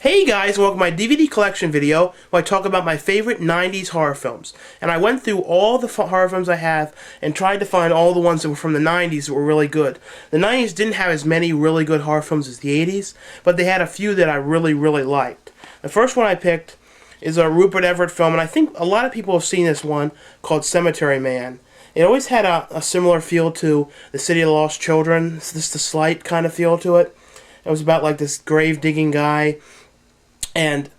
Hey guys, welcome to my DVD collection video where I talk about my favorite 90s horror films. And I went through all the horror films I have and tried to find all the ones that were from the 90s that were really good. The 90s didn't have as many really good horror films as the 80s, but they had a few that I really liked. The first one I picked is a Rupert Everett film, and I think a lot of people have seen this one, called Cemetary Man. It always had a similar feel to The City of Lost Children, just a slight kind of feel to it. It was about like this grave digging guy, and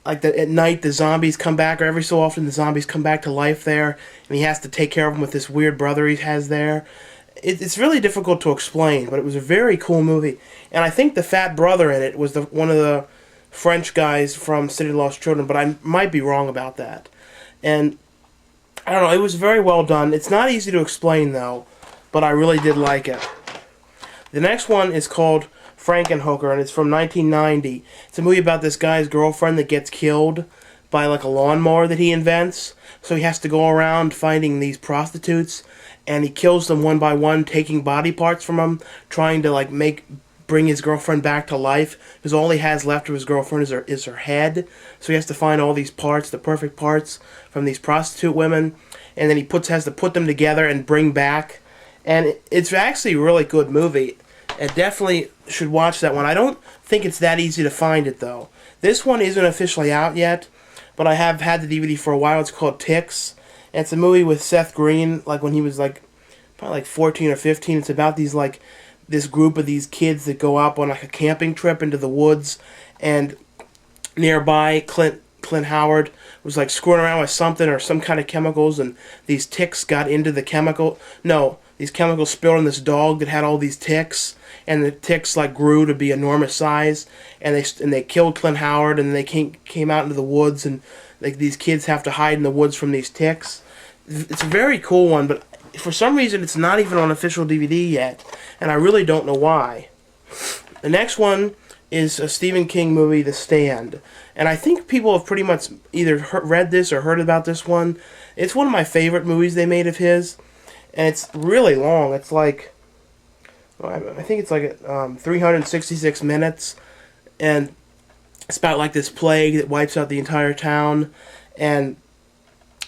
like at night the zombies come back, or every so often the zombies come back to life there, and he has to take care of them with this weird brother he has there. It's really difficult to explain, but it was a very cool movie. And I think the fat brother in it was one of the French guys from City of Lost Children, but I might be wrong about that. And I don't know, it was very well done. It's not easy to explain though, but I really did like it. The next one is called Frankenhooker, and it's from 1990. It's a movie about this guy's girlfriend that gets killed by like a lawnmower that he invents. So he has to go around finding these prostitutes, and he kills them one by one, taking body parts from them, trying to like bring his girlfriend back to life, because all he has left of his girlfriend is her head. So he has to find all these parts, the perfect parts from these prostitute women, and then he has to put them together and bring back. And it's actually a really good movie. And definitely should watch that one. I don't think it's that easy to find it though. This one isn't officially out yet, but I have had the DVD for a while. It's called Ticks. And it's a movie with Seth Green, like when he was like probably like 14 or 15. It's about this group of these kids that go up on like a camping trip into the woods, and nearby Clint Howard was like screwing around with something or some kind of chemicals, and these ticks got into the these chemicals spilled on this dog that had all these ticks, and the ticks like grew to be enormous size, and they killed Clint Howard, and they came out into the woods, and like these kids have to hide in the woods from these ticks. It's a very cool one, but for some reason it's not even on official DVD yet, and I really don't know why. The next one is a Stephen King movie, The Stand, and I think people have pretty much either read this or heard about this one. It's one of my favorite movies they made of his, and it's really long. It's like, I think it's like 366 minutes, and it's about like this plague that wipes out the entire town, and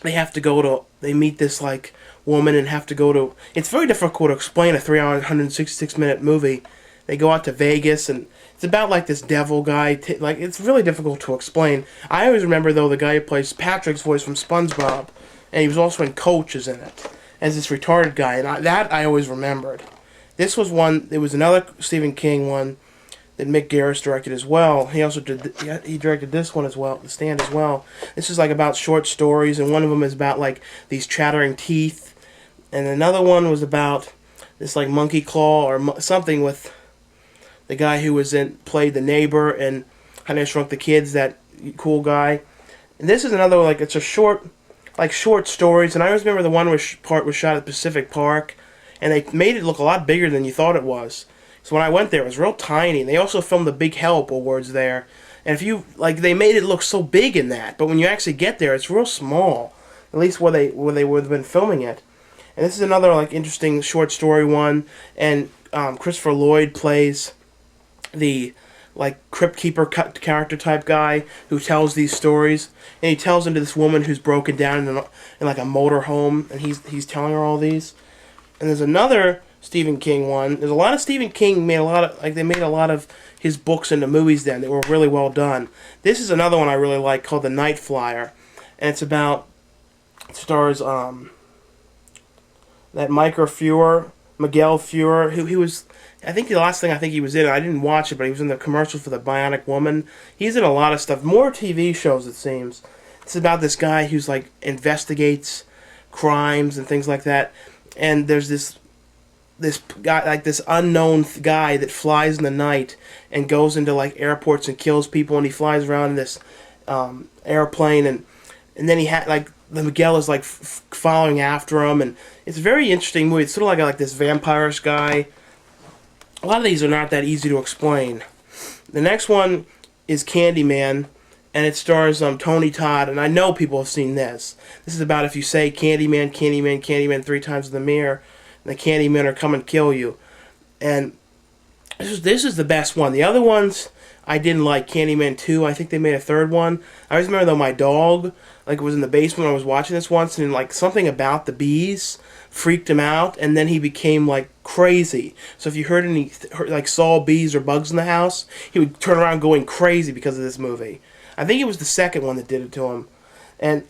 they meet this like woman and have to go to, it's very difficult to explain a 366 minute movie. They go out to Vegas, and it's about like this devil guy, like it's really difficult to explain. I always remember though the guy who plays Patrick's voice from SpongeBob, and he was also in Coach is in it, as this retarded guy, and I always remembered. This was one, it was another Stephen King one that Mick Garris directed as well. He also he directed this one as well, The Stand as well. This is like about short stories, and one of them is about like these chattering teeth, and another one was about this like monkey claw or something with the guy who played the neighbor and Honey I Shrunk the Kids, that cool guy. And this is another like, it's a short stories, and I always remember the one part was shot at Pacific Park, and they made it look a lot bigger than you thought it was. So when I went there, it was real tiny. And they also filmed the Big Help Awards there, and they made it look so big in that, but when you actually get there, it's real small. At least where they would have been filming it. And this is another like interesting short story one, and Christopher Lloyd plays the like crypt keeper character type guy who tells these stories, and he tells them to this woman who's broken down in like a motor home, and he's telling her all these. And there's another Stephen King one. There's a lot of Stephen King they made a lot of his books into movies then that were really well done. This is another one I really like called The Night Flier, and it stars that Miquel Frewer, who he was, I think the last thing he was in, I didn't watch it, but he was in the commercial for the Bionic Woman. He's in a lot of stuff, more TV shows it seems. It's about this guy who's like investigates crimes and things like that, and there's this guy, like this unknown guy that flies in the night and goes into like airports and kills people, and he flies around in this airplane, and then he had like the Miquel is like following after him, and it's a very interesting movie. It's sort of like this vampire-ish guy. A lot of these are not that easy to explain. The next one is Candyman, and it stars Tony Todd, and I know people have seen this. This is about if you say Candyman, Candyman, Candyman 3 times in the mirror, and the Candymen are come and kill you. And this is the best one. The other ones I didn't like. Candyman 2, I think they made a third one. I always remember, though, my dog, like, was in the basement when I was watching this once, and, like, something about the bees freaked him out, and then he became, like, crazy. So if you heard any, like, saw bees or bugs in the house, he would turn around going crazy because of this movie. I think it was the second one that did it to him. And,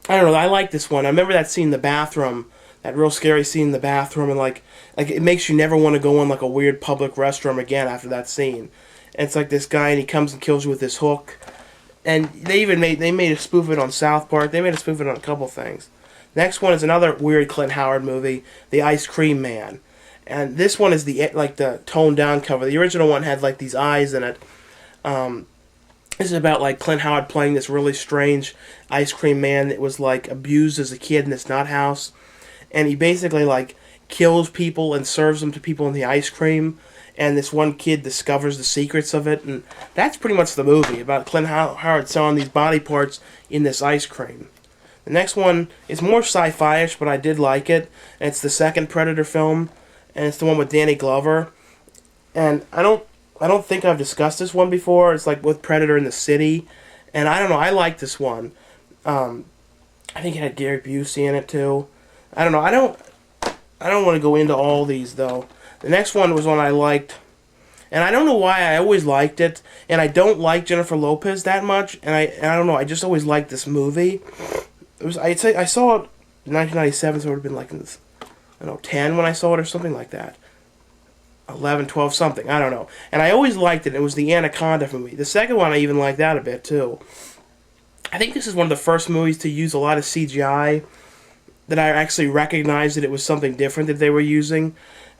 I don't know, I like this one. I remember that scene in the bathroom, that real scary scene in the bathroom, and, like it makes you never want to go in, like, a weird public restroom again after that scene. And it's like this guy, and he comes and kills you with this hook. And they made a spoof of it on South Park. They made a spoof of it on a couple things. Next one is another weird Clint Howard movie, The Ice Cream Man. And this one is the toned down cover. The original one had, like, these eyes in it. This is about, like, Clint Howard playing this really strange ice cream man that was, like, abused as a kid in this nut house. And he basically, like, kills people and serves them to people in the ice cream. And this one kid discovers the secrets of it. And that's pretty much the movie, about Clint Howard selling these body parts in this ice cream. The next one is more sci-fi-ish, but I did like it. And it's the second Predator film. And it's the one with Danny Glover. And I don't think I've discussed this one before. It's like with Predator in the city. And I don't know, I like this one. I think it had Gary Busey in it too. I don't know, I don't want to go into all these though. The next one was one I liked. And I don't know why I always liked it. And I don't like Jennifer Lopez that much. And I don't know, I just always liked this movie. I'd say I saw it in 1997, so it would have been like, I don't know, 10 when I saw it or something like that. 11, 12, something, I don't know. And I always liked it. It was the Anaconda movie. The second one, I even liked that a bit, too. I think this is one of the first movies to use a lot of CGI that I actually recognized that it was something different that they were using.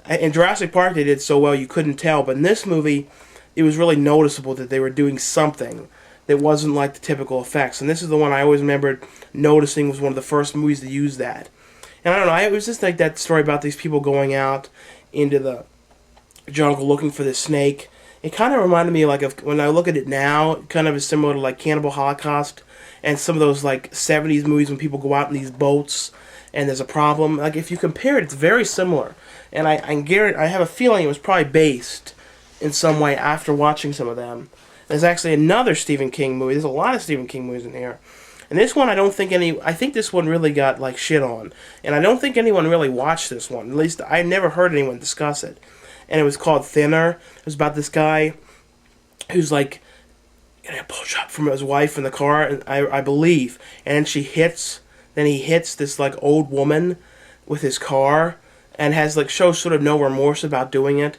In Jurassic Park, they did so well you couldn't tell, but in this movie, it was really noticeable that they were doing something that wasn't like the typical effects. And this is the one I always remembered noticing was one of the first movies to use that. And I don't know, it was just like that story about these people going out into the jungle looking for this snake. It kind of reminded me, like, of when I look at it now, it kind of is similar to, like, Cannibal Holocaust and some of those, like, 70s movies when people go out in these boats and there's a problem. Like, if you compare it, it's very similar. And I have a feeling it was probably based in some way after watching some of them. There's actually another Stephen King movie. There's a lot of Stephen King movies in here. And this one, I think this one really got, like, shit on. And I don't think anyone really watched this one. At least I never heard anyone discuss it. And it was called Thinner. It was about this guy who's, like, getting a blowjob from his wife in the car, I believe. And he hits this, like, old woman with his car and shows sort of no remorse about doing it.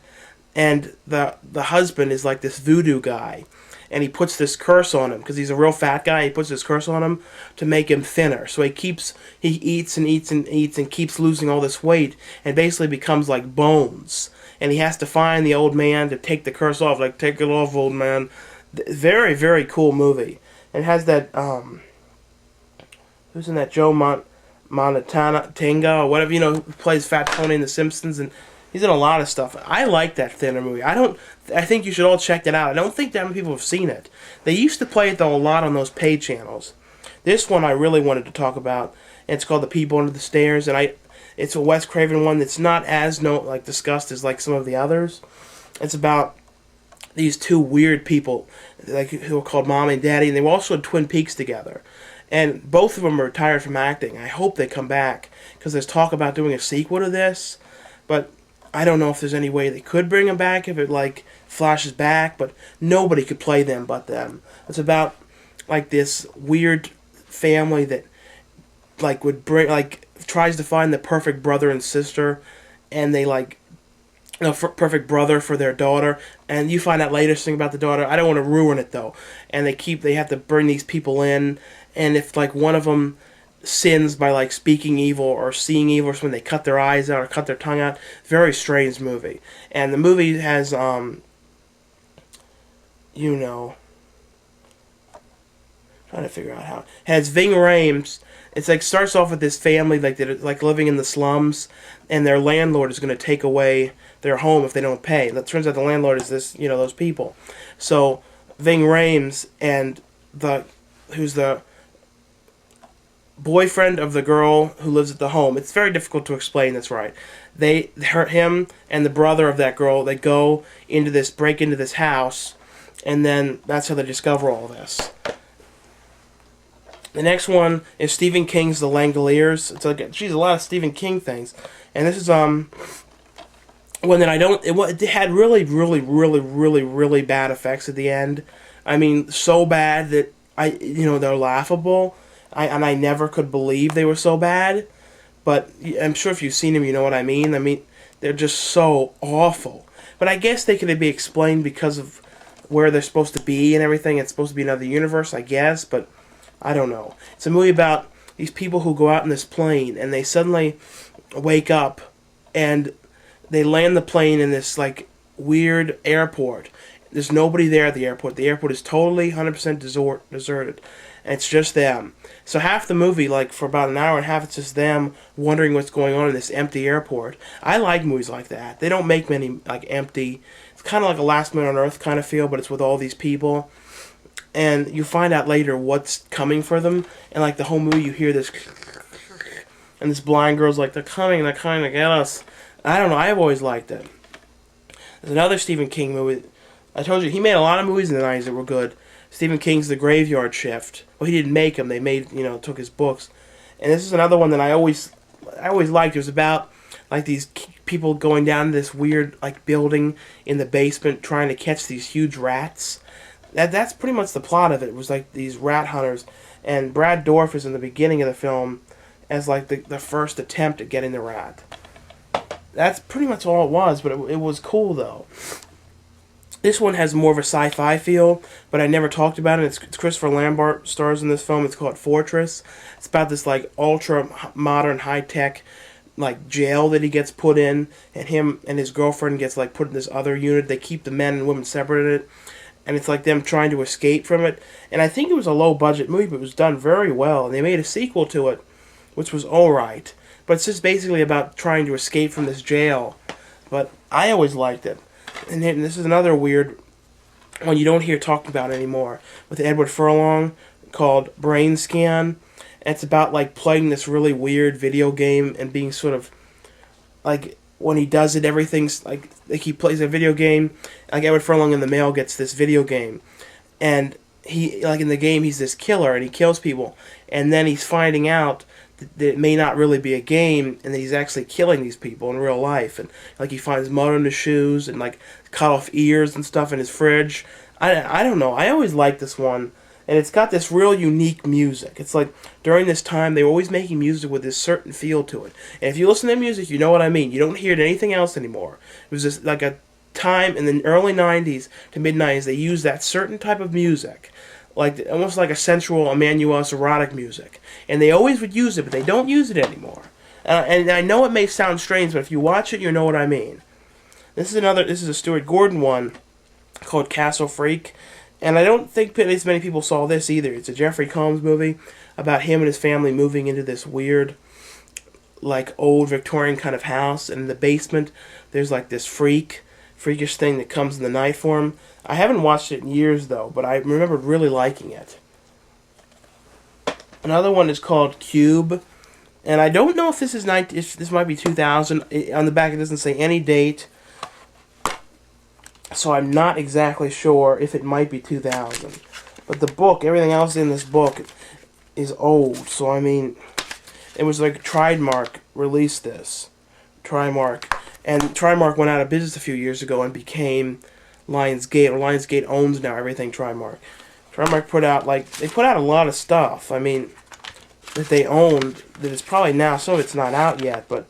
And the husband is, like, this voodoo guy. And he puts this curse on him, because he's a real fat guy. He puts this curse on him to make him thinner. So he eats and eats and eats and keeps losing all this weight, and basically becomes like bones. And he has to find the old man to take the curse off. Like, take it off, old man. Very, very cool movie. And it has that, who's in that? Joe Montana or whatever, who plays Fat Tony in The Simpsons, and he's in a lot of stuff. I like that Thinner movie. I think you should all check it out. I don't think that many people have seen it. They used to play it, though, a lot on those paid channels. This one I really wanted to talk about, and it's called The People Under the Stairs, and it's a Wes Craven one that's not as discussed as, like, some of the others. It's about these two weird people, like, who are called Mom and Daddy, and they were also in Twin Peaks together. And both of them are retired from acting. I hope they come back, because there's talk about doing a sequel to this, but I don't know if there's any way they could bring them back if it, like, flashes back, but nobody could play them but them. It's about, like, this weird family that, like, tries to find the perfect brother and sister, and they, like, perfect brother for their daughter, and you find out later something about the daughter. I don't want to ruin it, though. And they have to bring these people in, and if, like, one of them sins by, like, speaking evil or seeing evil, or when they cut their eyes out or cut their tongue out. Very strange movie. And the movie has, trying to figure out how. It has Ving Rhames. It's like, starts off with this family, like, that are, like, living in the slums, and their landlord is going to take away their home if they don't pay. It turns out the landlord is those people. So Ving Rhames and who's the boyfriend of the girl who lives at the home. It's very difficult to explain this right. Him and the brother of that girl, they break into this house, And then that's how they discover all this. The next one is Stephen King's The Langoliers. It's like, geez, a lot of Stephen King things. And this is one that I don't... It had really, really, really, really, really bad effects at the end. I mean, so bad that they're laughable. And I never could believe they were so bad. But I'm sure if you've seen them, you know what I mean. I mean, they're just so awful. But I guess they could be explained because of where they're supposed to be and everything. It's supposed to be another universe, I guess, but I don't know. It's a movie about these people who go out in this plane and they suddenly wake up and they land the plane in this like weird airport. There's nobody there at the airport. The airport is totally 100% deserted. And it's just them. So half the movie, like for about an hour and a half, it's just them wondering what's going on in this empty airport. I like movies like that. They don't make many like empty. It's kind of like a Last Man on Earth kind of feel, but it's with all these people. And you find out later what's coming for them. And like the whole movie, you hear this, and this blind girl's like, they're coming to get us. I don't know. I've always liked it. There's another Stephen King movie. I told you he made a lot of movies in the 90s that were good. Stephen King's The Graveyard Shift. Well, he didn't make them. They made, took his books. And this is another one that I always liked. It was about like these people going down to this weird like building in the basement trying to catch these huge rats. That's pretty much the plot of it. It was like these rat hunters, and Brad Dourif is in the beginning of the film as like the first attempt at getting the rat. That's pretty much all it was, but it was cool though. This one has more of a sci-fi feel, but I never talked about it. It's Christopher Lambert stars in this film. It's called Fortress. It's about this like ultra modern high tech like jail that he gets put in, and him and his girlfriend gets like put in this other unit. They keep the men and women separated, and it's like them trying to escape from it. And I think it was a low budget movie, but it was done very well. And they made a sequel to it, which was alright. But it's just basically about trying to escape from this jail. But I always liked it. And this is another weird one you don't hear talked about anymore, with Edward Furlong, called Brain Scan. And it's about like playing this really weird video game and being sort of like, when he does it, everything's like he plays a video game. Like Edward Furlong in the mail gets this video game, and he like in the game he's this killer and he kills people, and then he's finding out that it may not really be a game and that he's actually killing these people in real life. And like he finds mud on his shoes and like cut off ears and stuff in his fridge. I don't know. I always liked this one. And it's got this real unique music. It's like during this time they were always making music with this certain feel to it. And if you listen to music, you know what I mean. You don't hear it anything else anymore. It was just like a time in the early 90s to mid-90s they used that certain type of music. Like almost like a sensual, amanuense, erotic music. And they always would use it, but they don't use it anymore. And I know it may sound strange, but if you watch it, you know what I mean. This is a Stuart Gordon one called Castle Freak. And I don't think as many people saw this either. It's a Jeffrey Combs movie about him and his family moving into this weird, like, old Victorian kind of house. And in the basement, there's, like, this freakish thing that comes in the night form. I haven't watched it in years, though, but I remember really liking it. Another one is called Cube. And I don't know if this is if this might be 2000. On the back, it doesn't say any date. So I'm not exactly sure if it might be 2000. But the book, everything else in this book is old. So, I mean, it was like Trimark released this. Trimark. And Trimark went out of business a few years ago and became Lionsgate. Or Lionsgate owns now everything Trimark. Trimark put out, they put out a lot of stuff. I mean, that they owned, that is probably now, some of it's not out yet, but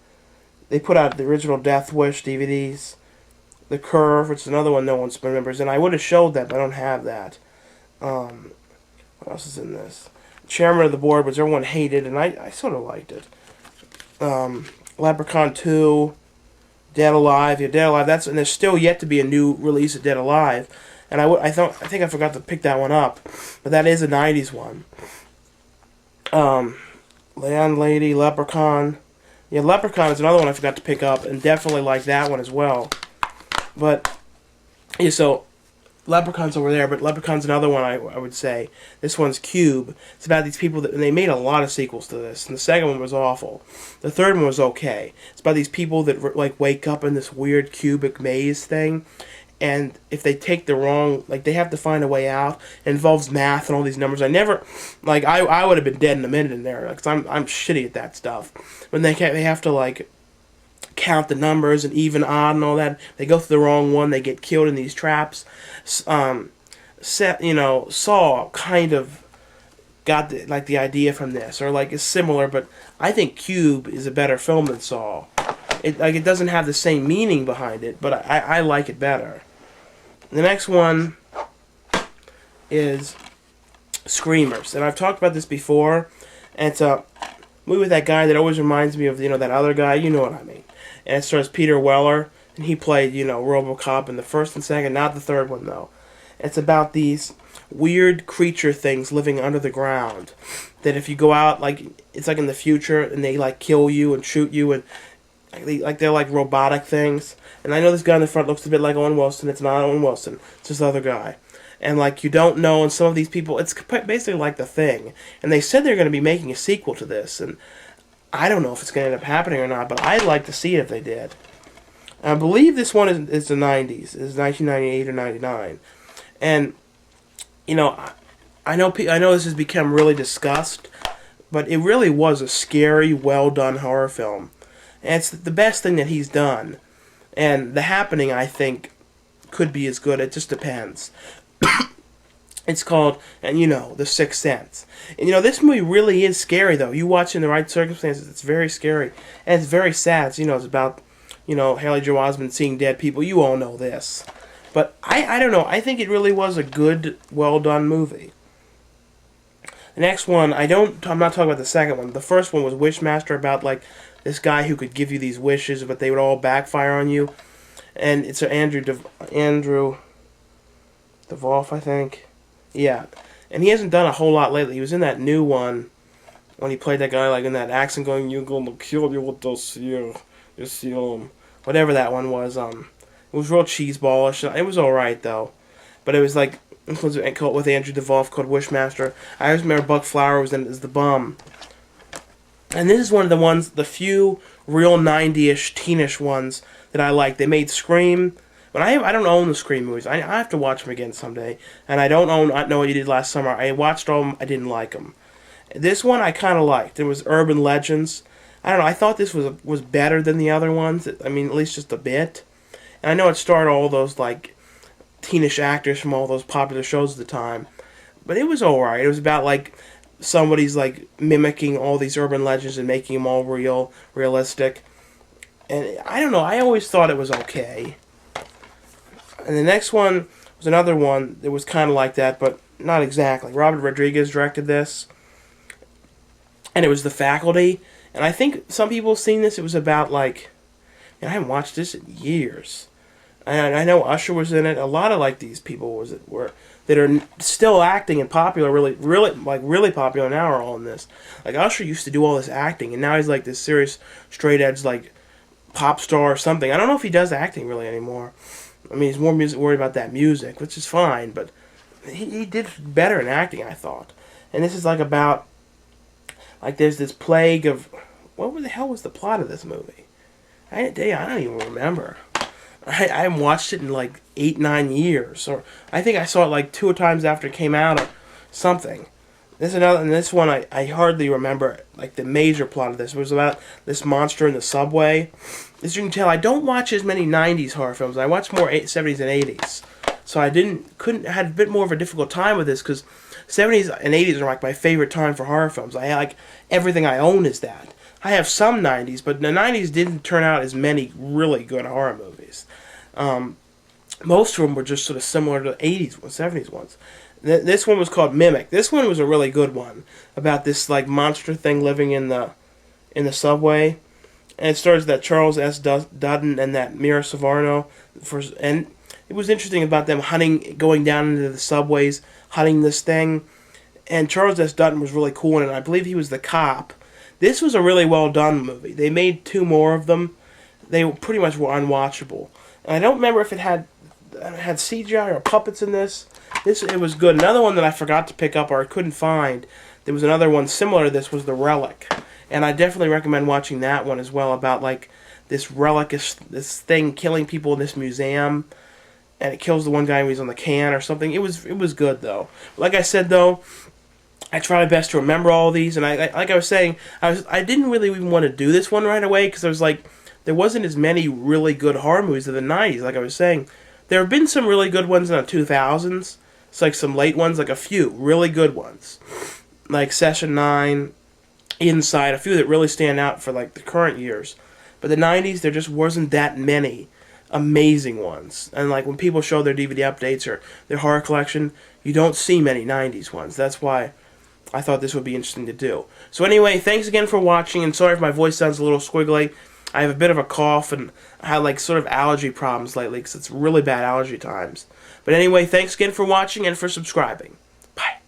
they put out the original Death Wish DVDs. The Curve, which is another one no one remembers, and I would have showed that, but I don't have that. What else is in this? Chairman of the Board, which everyone hated, and I sort of liked it. Leprechaun 2, Dead Alive. Yeah, Dead Alive. And there's still yet to be a new release of Dead Alive, and I think I forgot to pick that one up, but that is a 90s one. Landlady, Leprechaun. Yeah, Leprechaun is another one I forgot to pick up, and definitely like that one as well. But, yeah, so, Leprechaun's over there, but Leprechaun's another one I would say. This one's Cube. It's about these people and they made a lot of sequels to this, and the second one was awful. The third one was okay. It's about these people that, like, wake up in this weird cubic maze thing, and if they take the wrong, like, they have to find a way out. It involves math and all these numbers. I never, like, I would have been dead in a minute in there, because I'm shitty at that stuff. When they have to, like, count the numbers and even, odd, and all that. They go through the wrong one. They get killed in these traps. Seth, Saw kind of got the idea from this, or like is similar, but I think Cube is a better film than Saw. It doesn't have the same meaning behind it, but I like it better. The next one is Screamers, and I've talked about this before. And it's a movie with that guy that always reminds me of that other guy. You know what I mean? And it stars Peter Weller, and he played RoboCop in the first and second, not the third one though. It's about these weird creature things living under the ground. That if you go out, it's like in the future, and they kill you and shoot you, and they're like robotic things. And I know this guy in the front looks a bit like Owen Wilson. It's not Owen Wilson. It's this other guy. And you don't know, and some of these people, it's basically like The Thing. And they said they're going to be making a sequel to this, and I don't know if it's going to end up happening or not, but I'd like to see it if they did. I believe this one is the 90s. It's 1998 or 99. And, I know this has become really discussed, but it really was a scary, well-done horror film. And it's the best thing that he's done. And The Happening, I think, could be as good. It just depends. It's called, The Sixth Sense. And, this movie really is scary, though. You watch it in the right circumstances, it's very scary. And it's very sad. It's about, Haley Joel Osment seeing dead people. You all know this. But I don't know. I think it really was a good, well-done movie. The next one, I'm not talking about the second one. The first one was Wishmaster, about, this guy who could give you these wishes, but they would all backfire on you. And it's Andrew DeVolf, I think. Yeah. And he hasn't done a whole lot lately. He was in that new one when he played that guy, in that accent going, "You're gonna kill you with those here. You see him." Whatever that one was. It was real cheeseballish. It was alright, though. But it was with Andrew DeVolf called Wishmaster. I always remember Buck Flower was in it as the bum. And this is one of the few real 90-ish, teenish ones that I like. They made Scream. But I don't own the Scream movies. I have to watch them again someday. And I don't own I Know What You Did Last Summer. I watched all of them. I didn't like them. This one I kind of liked. It was Urban Legends. I don't know. I thought this was better than the other ones. I mean, at least just a bit. And I know it starred all those, teenish actors from all those popular shows at the time. But it was alright. It was about, somebody's, mimicking all these urban legends and making them all realistic. And I don't know. I always thought it was okay. And the next one was another one that was kind of like that, but not exactly. Robert Rodriguez directed this. And it was The Faculty. And I think some people have seen this. It was about, I haven't watched this in years. And I know Usher was in it. A lot of, these people that are still acting and popular, really popular now are all in this. Usher used to do all this acting, and now he's, this serious, straight-edge, pop star or something. I don't know if he does acting really anymore. I mean, he's more worried about that music, which is fine, but he did better in acting, I thought. And this is about, there's this plague of, what the hell was the plot of this movie? I don't even remember. I haven't watched it in 8-9 years, or I think I saw it 2 times after it came out or something. This one I hardly remember the major plot of this. It was about this monster in the subway. As you can tell, I don't watch as many 90s horror films. I watch more 70s and 80s. So I had a bit more of a difficult time with this, because 70s and 80s are my favorite time for horror films. Everything I own is that. I have some 90s, but the 90s didn't turn out as many really good horror movies. Most of them were just sort of similar to the 80s ones, 70s ones. This one was called Mimic. This one was a really good one, about this monster thing living in the subway. And it stars that Charles S. Dutton and that Mira Sorvino. And it was interesting about them going down into the subways, hunting this thing. And Charles S. Dutton was really cool in it. I believe he was the cop. This was a really well done movie. They made 2 more of them. They pretty much were unwatchable. And I don't remember if it had CGI or puppets in this. It was good. Another one that I forgot to pick up or I couldn't find, there was another one similar to this, was The Relic. And I definitely recommend watching that one as well, about this relic, this thing killing people in this museum. and it kills the one guy when he's on the can or something. It was good though. Like I said though, I try my best to remember all of these, and like I was saying, I didn't really even want to do this one right away because I was like, there wasn't as many really good horror movies of the 90s. Like I was saying, there have been some really good ones in the 2000s. It's like some late ones, like a few really good ones, like Session 9, Inside, a few that really stand out for like the current years. But the 90s, there just wasn't that many amazing ones. And like when people show their DVD updates or their horror collection, you don't see many 90s ones. That's why I thought this would be interesting to do. So anyway, thanks again for watching, and sorry if my voice sounds a little squiggly. I have a bit of a cough, and I had like sort of allergy problems lately because it's really bad allergy times. But anyway, thanks again for watching and for subscribing. Bye.